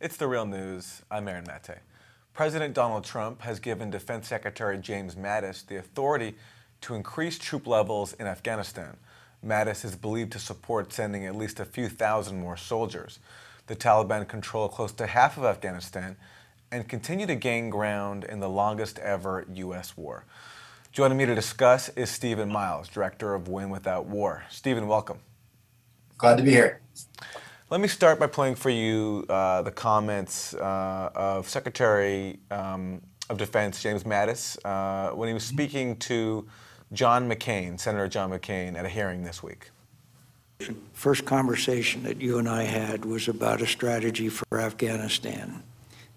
It's the real news. I'm Aaron Mate. President Donald Trump has given Defense Secretary James Mattis the authority to increase troop levels in Afghanistan. Mattis is believed to support sending at least a few thousand more soldiers. The Taliban control close to half of Afghanistan and continue to gain ground in the longest ever U.S. war. Joining me to discuss is Stephen Miles, Director of Win Without War. Stephen, welcome. Glad to be here. Let me start by playing for you the comments of Secretary of Defense James Mattis when he was speaking to John McCain, Senator John McCain, at a hearing this week. First conversation that you and I had was about a strategy for Afghanistan.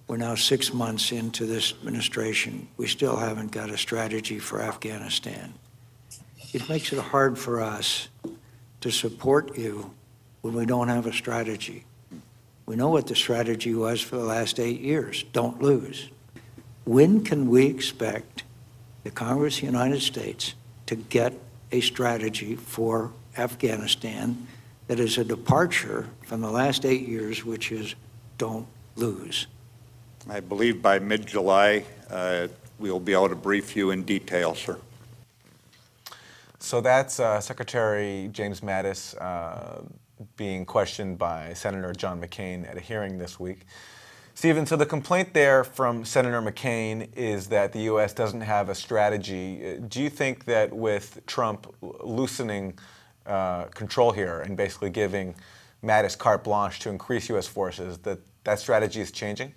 We're now 6 months into this administration. We still haven't got a strategy for Afghanistan. It makes it hard for us to support you when we don't have a strategy. We know what the strategy was for the last 8 years. Don't lose. When can we expect the Congress of the United States to get a strategy for Afghanistan that is a departure from the last 8 years, which is don't lose? I believe by mid-July, we'll be able to brief you in detail, sir. So that's Secretary James Mattis being questioned by Senator John McCain at a hearing this week. Stephen, so the complaint there from Senator McCain is that the U.S. doesn't have a strategy. Do you think that with Trump loosening control here and basically giving Mattis carte blanche to increase U.S. forces, that strategy is changing?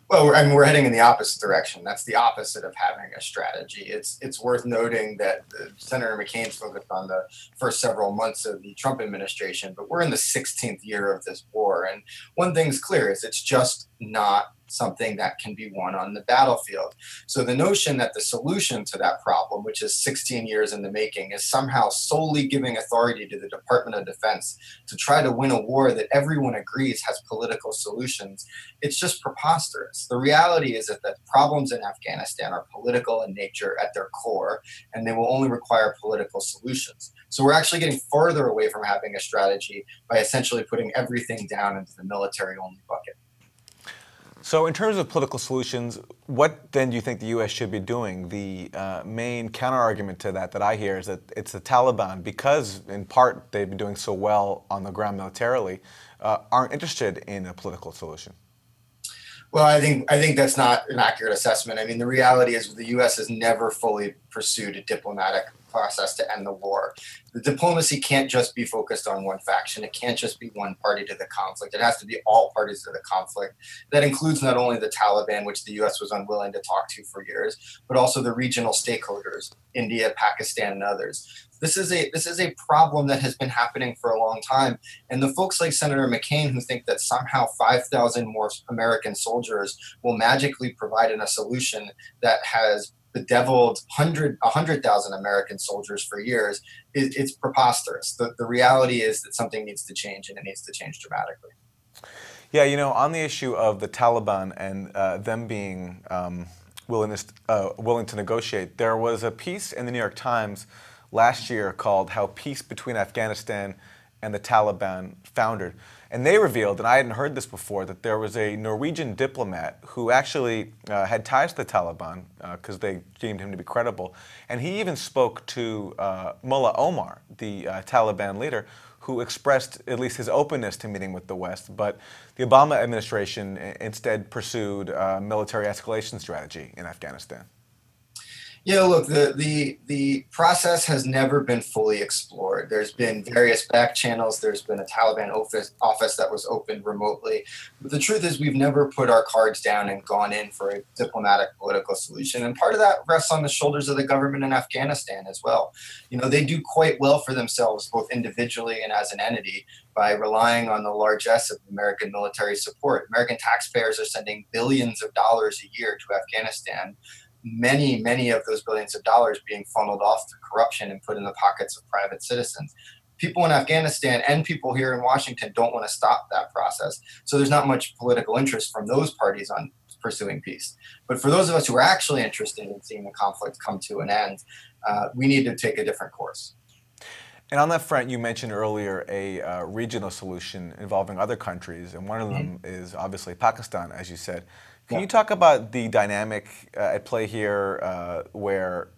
Well, I mean, we're heading in the opposite direction. That's the opposite of having a strategy. It's worth noting that Senator McCain's focused on the first several months of the Trump administration, but we're in the 16th year of this war. And one thing's clear is it's just not something that can be won on the battlefield. So the notion that the solution to that problem, which is 16 years in the making, is somehow solely giving authority to the Department of Defense to try to win a war that everyone agrees has political solutions, it's just preposterous. The reality is that the problems in Afghanistan are political in nature at their core, and they will only require political solutions. So we're actually getting further away from having a strategy by essentially putting everything down into the military-only bucket. So in terms of political solutions, what then do you think the U.S. should be doing? The main counterargument to that I hear is that it's the Taliban, because in part they've been doing so well on the ground militarily, aren't interested in a political solution. Well, I think that's not an accurate assessment. I mean, the reality is the U.S. has never fully pursued a diplomatic process to end the war. The diplomacy can't just be focused on one faction. It can't just be one party to the conflict. It has to be all parties to the conflict. That includes not only the Taliban, which the U.S. was unwilling to talk to for years, but also the regional stakeholders, India, Pakistan, and others. This is a problem that has been happening for a long time. And the folks like Senator McCain who think that somehow 5,000 more American soldiers will magically provide a solution that has bedeviled 100,000 American soldiers for years, it's preposterous. The reality is that something needs to change, and it needs to change dramatically. Yeah, you know, on the issue of the Taliban and them being willing to negotiate, there was a piece in the New York Times last year called "How Peace Between Afghanistan and the Taliban Foundered." And they revealed, and I hadn't heard this before, that there was a Norwegian diplomat who actually had ties to the Taliban because they deemed him to be credible. And he even spoke to Mullah Omar, the Taliban leader, who expressed at least his openness to meeting with the West. But the Obama administration instead pursued a military escalation strategy in Afghanistan. Yeah, look, the process has never been fully explored. There's been various back channels. There's been a Taliban office that was opened remotely. But the truth is we've never put our cards down and gone in for a diplomatic political solution. And part of that rests on the shoulders of the government in Afghanistan as well. You know, they do quite well for themselves, both individually and as an entity, by relying on the largesse of American military support. American taxpayers are sending billions of dollars a year to Afghanistan. Many of those billions of dollars being funneled off through corruption and put in the pockets of private citizens. People in Afghanistan and people here in Washington don't want to stop that process. So there's not much political interest from those parties on pursuing peace. But for those of us who are actually interested in seeing the conflict come to an end, we need to take a different course. And on that front, you mentioned earlier a regional solution involving other countries, and one of them is obviously Pakistan, as you said. Can you talk about the dynamic at play here where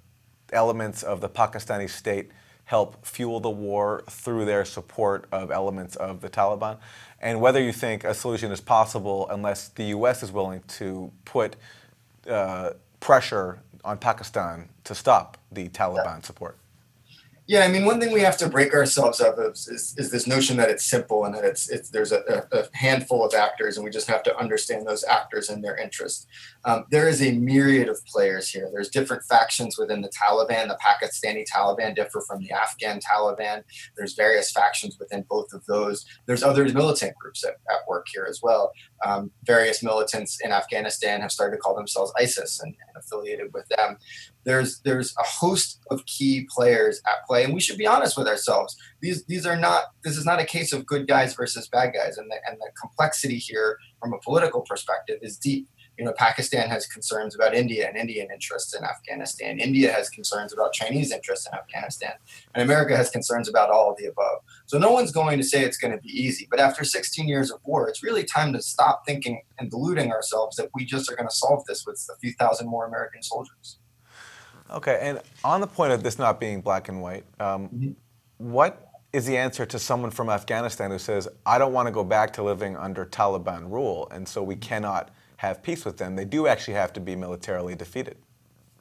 elements of the Pakistani state help fuel the war through their support of elements of the Taliban, and whether you think a solution is possible unless the U.S. is willing to put pressure on Pakistan to stop the Taliban support? Yeah, I mean, one thing we have to break ourselves of is this notion that it's simple and that there's a handful of actors and we just have to understand those actors and their interests. There is a myriad of players here. There's different factions within the Taliban. The Pakistani Taliban differ from the Afghan Taliban. There's various factions within both of those. There's other militant groups at work here as well. Various militants in Afghanistan have started to call themselves ISIS and affiliated with them. There's a host of key players at play, and we should be honest with ourselves. This is not a case of good guys versus bad guys, and the complexity here from a political perspective is deep. You know, Pakistan has concerns about India and Indian interests in Afghanistan. India has concerns about Chinese interests in Afghanistan, and America has concerns about all of the above. So no one's going to say it's going to be easy, but after 16 years of war, it's really time to stop thinking and deluding ourselves that we just are going to solve this with a few thousand more American soldiers. Okay, and on the point of this not being black and white, what is the answer to someone from Afghanistan who says, I don't want to go back to living under Taliban rule, and so we cannot have peace with them? They do actually have to be militarily defeated.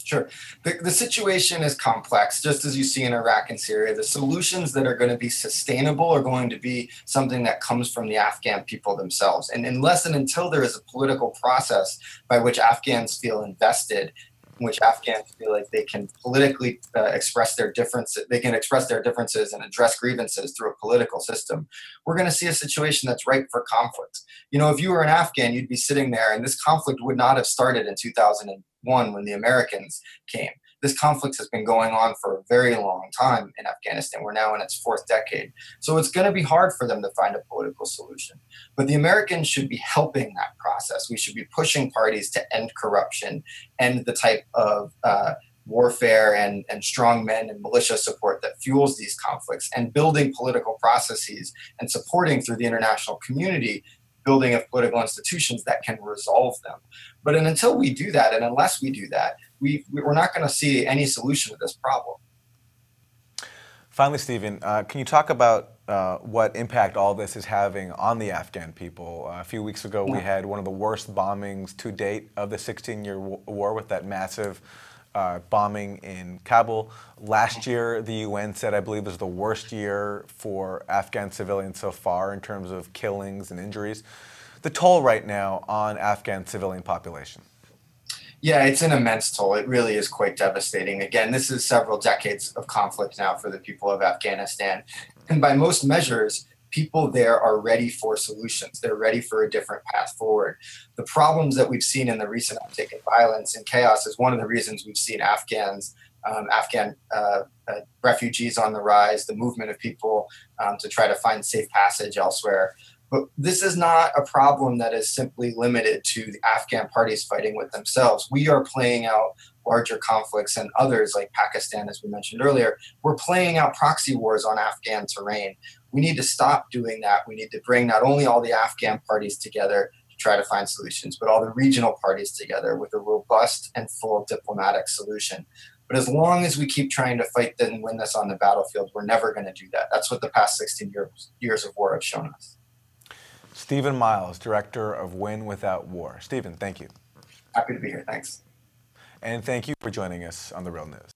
Sure. The situation is complex, just as you see in Iraq and Syria. The solutions that are going to be sustainable are going to be something that comes from the Afghan people themselves. And unless and until there is a political process by which Afghans feel invested, in which Afghans feel like they can politically express their differences, and address grievances through a political system, we're going to see a situation that's ripe for conflict. You know, if you were an Afghan, you'd be sitting there, and this conflict would not have started in 2001 when the Americans came. This conflict has been going on for a very long time in Afghanistan. We're now in its fourth decade. So it's going to be hard for them to find a political solution. But the Americans should be helping that process. We should be pushing parties to end corruption, end the type of warfare and strong men and militia support that fuels these conflicts, and building political processes and supporting through the international community building of political institutions that can resolve them. But until we do that, and unless we do that, we're not going to see any solution to this problem. Finally, Stephen, can you talk about what impact all this is having on the Afghan people? A few weeks ago, we had one of the worst bombings to date of the 16-year war with that massive bombing in Kabul. Last year, the UN said, I believe, was the worst year for Afghan civilians so far in terms of killings and injuries. The toll right now on Afghan civilian population. Yeah, it's an immense toll. It really is quite devastating. Again, this is several decades of conflict now for the people of Afghanistan. And by most measures, people there are ready for solutions. They're ready for a different path forward. The problems that we've seen in the recent uptick in violence and chaos is one of the reasons we've seen Afghan refugees on the rise, the movement of people to try to find safe passage elsewhere. But this is not a problem that is simply limited to the Afghan parties fighting with themselves. We are playing out larger conflicts, and others like Pakistan, as we mentioned earlier, we're playing out proxy wars on Afghan terrain. We need to stop doing that. We need to bring not only all the Afghan parties together to try to find solutions, but all the regional parties together with a robust and full diplomatic solution. But as long as we keep trying to fight and win this on the battlefield, we're never going to do that. That's what the past 16 years of war have shown us. Stephen Miles, Director of Win Without War. Stephen, thank you. Happy to be here. Thanks. And thank you for joining us on The Real News.